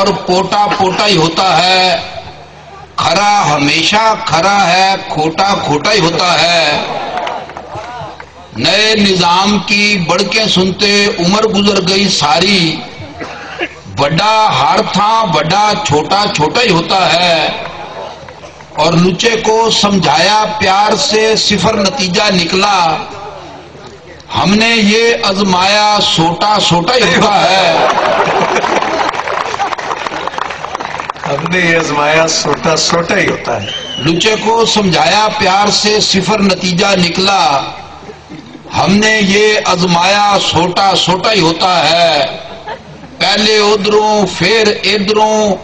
اور پوٹا پوٹا ہی ہوتا ہے، کھرا ہمیشہ کھرا ہے، کھوٹا کھوٹا ہی ہوتا ہے۔ نئے نظام کی بڑکیں سنتے عمر گزر گئی ساری، بڑا ہار تھا بڑا چھوٹا چھوٹا ہی ہوتا ہے۔ اور لچے کو سمجھایا پیار سے صفر نتیجہ نکلا، ہم نے یہ آزمایا سوٹا سوٹا ہی ہوتا ہے۔ ہم نے یہ آزمایا سوٹا سوٹا ہی ہوتا ہے۔ لچے کو سمجھایا پیار سے صفر نتیجہ نکلا، ہم نے یہ آزمایا سوٹا سوٹا ہی ہوتا ہے۔ پہلے ادھروں پھر ادھروں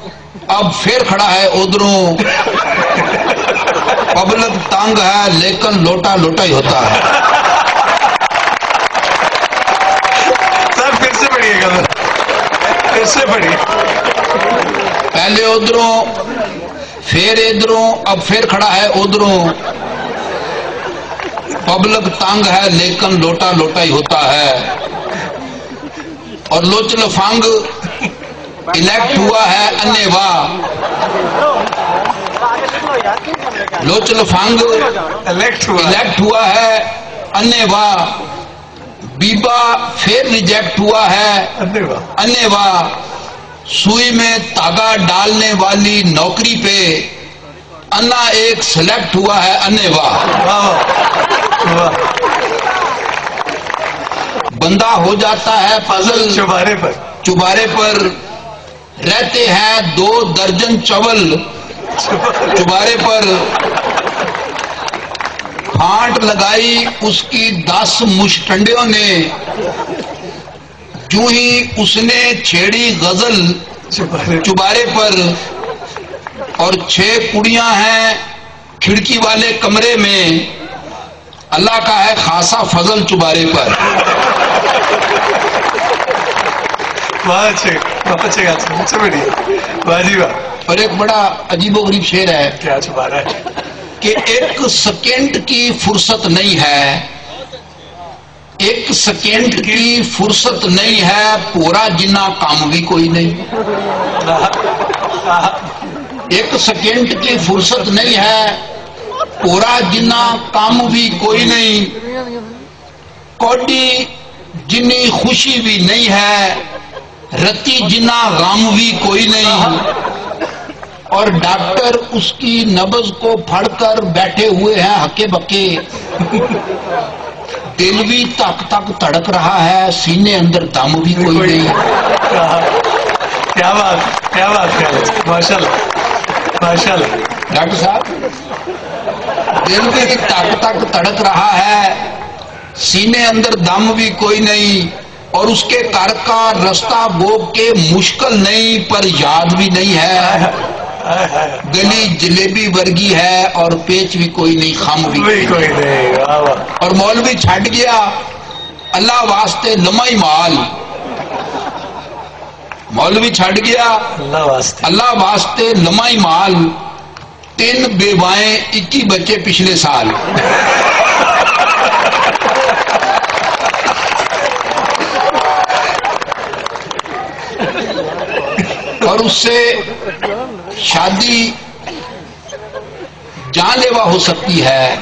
اب پھر کھڑا ہے ادھروں، پبلک تنگ ہے لیکن لوٹا لوٹا ہی ہوتا ہے۔ سر پھر سے پڑھیے گا، پھر سے پڑھیے۔ پہلے ادھروں پھر ادھروں اب پھر کھڑا ہے ادھروں، پبلک تنگ ہے لیکن لوٹا لوٹا ہی ہوتا ہے۔ اور لوچ لفنگ الیکٹ ہوا ہے انے واہ، لوچ لفنگ الیکٹ ہوا ہے انے واہ، بیبا پھر ریجیکٹ ہوا ہے انے واہ، سوئی میں تاگا ڈالنے والی نوکری پہ انا ایک سلیکٹ ہوا ہے انے واہ۔ بندہ ہو جاتا ہے پزل چبارے پر رہتے ہیں 2 درجن چول چبارے پر، پھانٹ لگائی اس کی 10 مشٹنڈیوں نے، جو ہی اس نے چھیڑی غزل چبارے پر، اور 6 کڑیاں ہیں کھڑکی والے کمرے میں، اللہ کا ہے خاصا فضل چبارے پر۔ اور ایک بڑا عجیب و غریب شعر ہے، کیا چھپا رہا ہے کہ ایک سیکنڈ کی فرصت نہیں ہے، ایک سیکنڈ کی فرصت نہیں ہے، پورا جنا کام بھی کوئی نہیں۔ ایک سیکنڈ کی فرصت نہیں ہے، پورا جنا کام بھی کوئی نہیں، کوڈی جنی خوشی بھی نہیں ہے، رتی جنا غم بھی کوئی نہیں۔ اور ڈاکٹر اس کی نبض کو پھڑ کر بیٹھے ہوئے ہیں ہکے بکے، دل بھی تک تک تڑک رہا ہے، سینے اندر دم بھی کوئی نہیں۔ کیا بات ماشاء اللہ ماشاء اللہ۔ ڈاکٹر صاحب دل بھی تک تک تڑک رہا ہے، سینے اندر دم بھی کوئی نہیں، اور اس کے گھر کا رستہ بوگ کے مشکل نہیں پر یاد بھی نہیں ہے، گلی جلیبی ورگی ہے اور پیچ بھی کوئی نہیں، خم بھی کوئی نہیں۔ اور مولوی چھٹ گیا اللہ واسطے لمائی مال، مولوی چھٹ گیا اللہ واسطے لمائی مال، 3 بیوائیں 21 بچے پچھلے سال۔ اور اس سے شادی جان لیوا ہو سکتی ہے،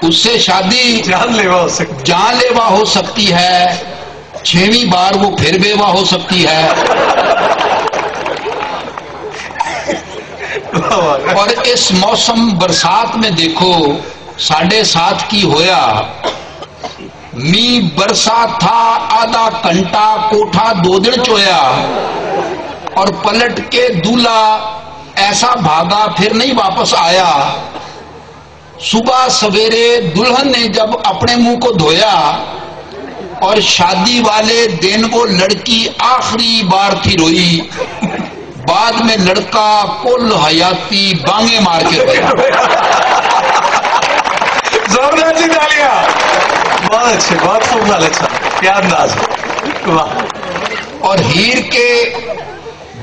اس سے شادی جان لیوا ہو سکتی ہے، 6ویں بار وہ پھر بیوہ ہو سکتی ہے۔ اور اس موسم برسات میں دیکھو 7:30 کی ہویا، می برسا تھا آدھا گھنٹہ کوٹھا 2 دن چویا، اور پلٹ کے دولہا ایسا بھاگا پھر نہیں واپس آیا۔ صبح سویرے دلہن نے جب اپنے منہ کو دھویا، اور شادی والے دن وہ لڑکی آخری بار تھی روئی، بعد میں لڑکا کل حیاتی بانگے مار کے رویا۔ زوردار جی تالیاں، بہت اچھے، بہت خوبصورت، اچھا، کیا انداز ہے، واہ۔ اور ہیر کے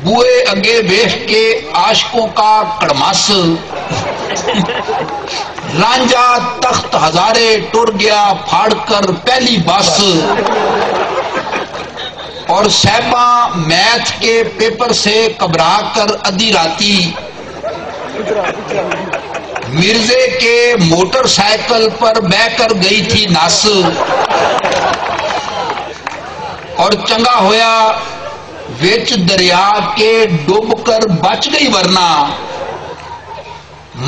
بوئے اگے ویخ کے عاشقوں کا کڑماس، رانجا تخت ہزارے ٹر گیا پھاڑ کر پہلی بس، اور صاحبہ میتھ کے پیپر سے گھبرا کر ادھی راتی مرزے کے موٹر سائیکل پر بہ کر گئی تھی نس، اور چنگا ہویا وچ دریا کے ڈوب کر بچ گئی، ورنہ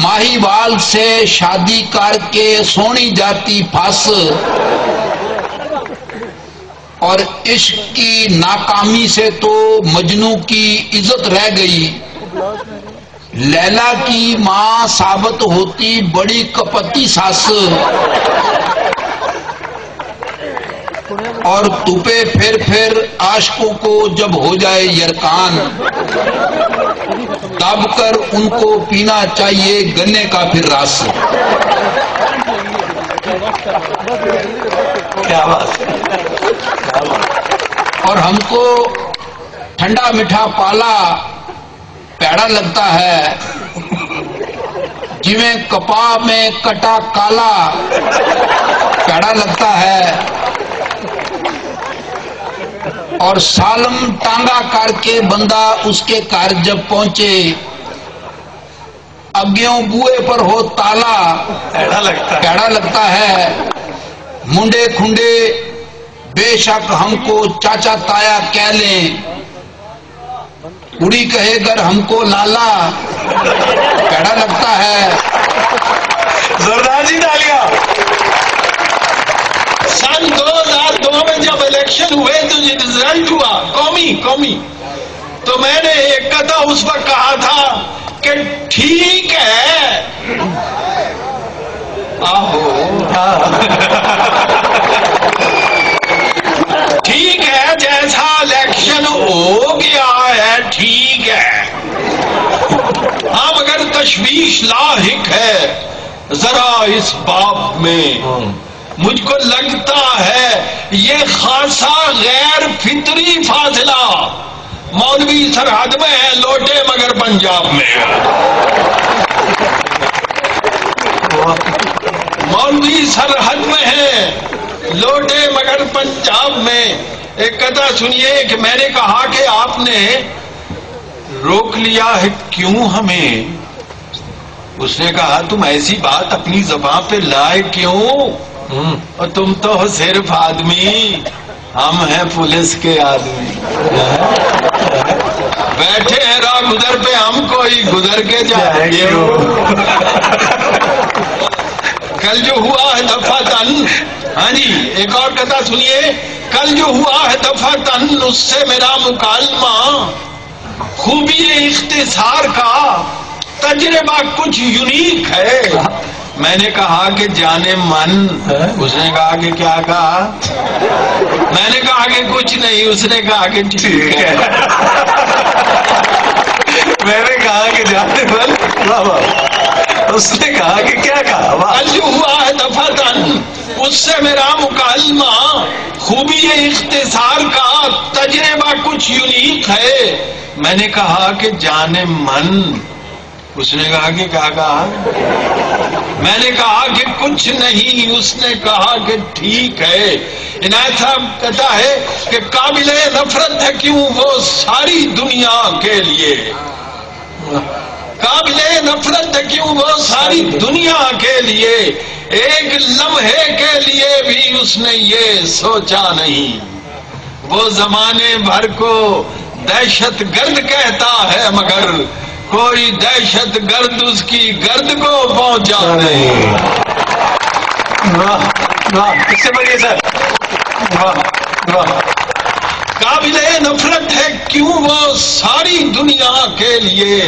ماہی وال سے شادی کر کے سونی جاتی پھنس، اور عشق کی ناکامی سے تو مجنو کی عزت رہ گئی، لیلا کی ماں ثابت ہوتی بڑی کپتی ساس، اور توپے پھر عاشقوں کو جب ہو جائے یرکان، دب کر ان کو پینا چاہیے گنے کا پھر رس۔ کیا بات، اور ہم کو ٹھنڈا میٹھا پالا پیڑا لگتا ہے، جویں کپا میں کٹا کالا پیڑا لگتا ہے، اور سالم ٹانگا کر کے بندہ اس کے گھر جب پہنچے، اگیوں بوئے پر ہو تالا پیڑا لگتا ہے۔ منڈے کھنڈے بے شک ہم کو چاچا تایا کہہ لیں، کڑی کہے گر ہم کو لالا پیڑا لگتا ہے۔ زوردار جی تالیاں۔ سن 2002 میں جب الیکشن ہوئے تو یہ رزلٹ ہوا قومی، تو میں نے ایک قطعہ اس وقت کہا تھا کہ ٹھیک ہے، ٹھیک ہے جیسا الیکشن ہو گیا ہے ٹھیک ہے، ہاں مگر تشویش لاحق ہے ذرا اس باب میں، مجھ کو لگتا ہے یہ خاصا غیر فطری فاصلہ مولوی سرحد میں ہے لوٹے مگر پنجاب میں ہے۔ مولوی سرحد میں ہے لوٹے مگر پنجاب میں۔ ایک قطعہ سنیے کہ میں نے کہا کہ آپ نے روک لیا ہے کیوں ہمیں؟ اس نے کہا تم ایسی بات اپنی زبان پہ لائے کیوں؟ اور تم تو ہو صرف آدمی، ہم ہیں پولیس کے آدمی، بیٹھے ہیں راہ گزر پہ، ہم کوئی گزر کے جائیں گے۔ کل جو ہوا ہے دفعتن، ہاں جی ایک اور قطعہ سنیے، کل جو ہوا ہے دفعتن اس سے میرا مکالمہ، خوبی اختصار کا تجربہ کچھ یونیک ہے۔ میں نے کہا کہ جانے من، اس نے کہا کہ کیا کہا؟ میں نے کہا کہ کچھ نہیں، اس نے کہا کہ ٹھیک ہے۔ میں نے کہا کہ جانے من، اس نے کہا کہ کیا کہا؟ کل جو ہوا ہے دفعتن اس سے میرا مکالمہ، خوبی اختصار کا تجربہ کچھ یونیک ہے۔ میں نے کہا کہ جانے من، اس نے کہا کہ کیا کہا؟ میں نے کہا کہ کچھ نہیں، اس نے کہا کہ ٹھیک ہے۔ عنایت صاحب کہتا ہے کہ قابل نفرت ہے کیوں وہ ساری دنیا کے لیے، قابل نفرت ہے کیوں وہ ساری دنیا کے لیے، ایک لمحے کے لیے بھی اس نے یہ سوچا نہیں، وہ زمانے بھر کو دہشت گرد کہتا ہے مگر کوئی دہشت گرد اس کی گرد کو پہنچا نہیں۔ اس سے بڑھئے سر، قابل نفرت ہے کیوں وہ ساری دنیا کے لیے،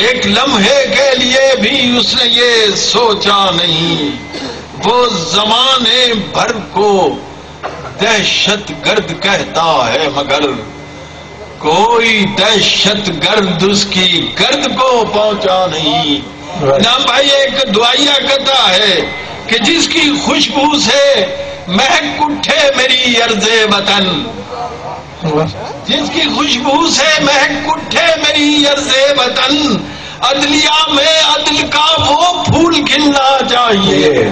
ایک لمحے کے لیے بھی اس نے یہ سوچا نہیں، وہ زمانے بھر کو دہشت گرد کہتا ہے مگر کوئی دہشت گرد اس کی گرد کو پہنچا نہیں۔ نا بھائی ایک دعائیا کہتا ہے کہ جس کی خوشبو سے مہک اٹھے میری ارض وطن، جس کی خوشبو سے مہک اٹھے میری ارض وطن، عدلیہ میں عدل کا وہ پھول کھلنا چاہیے۔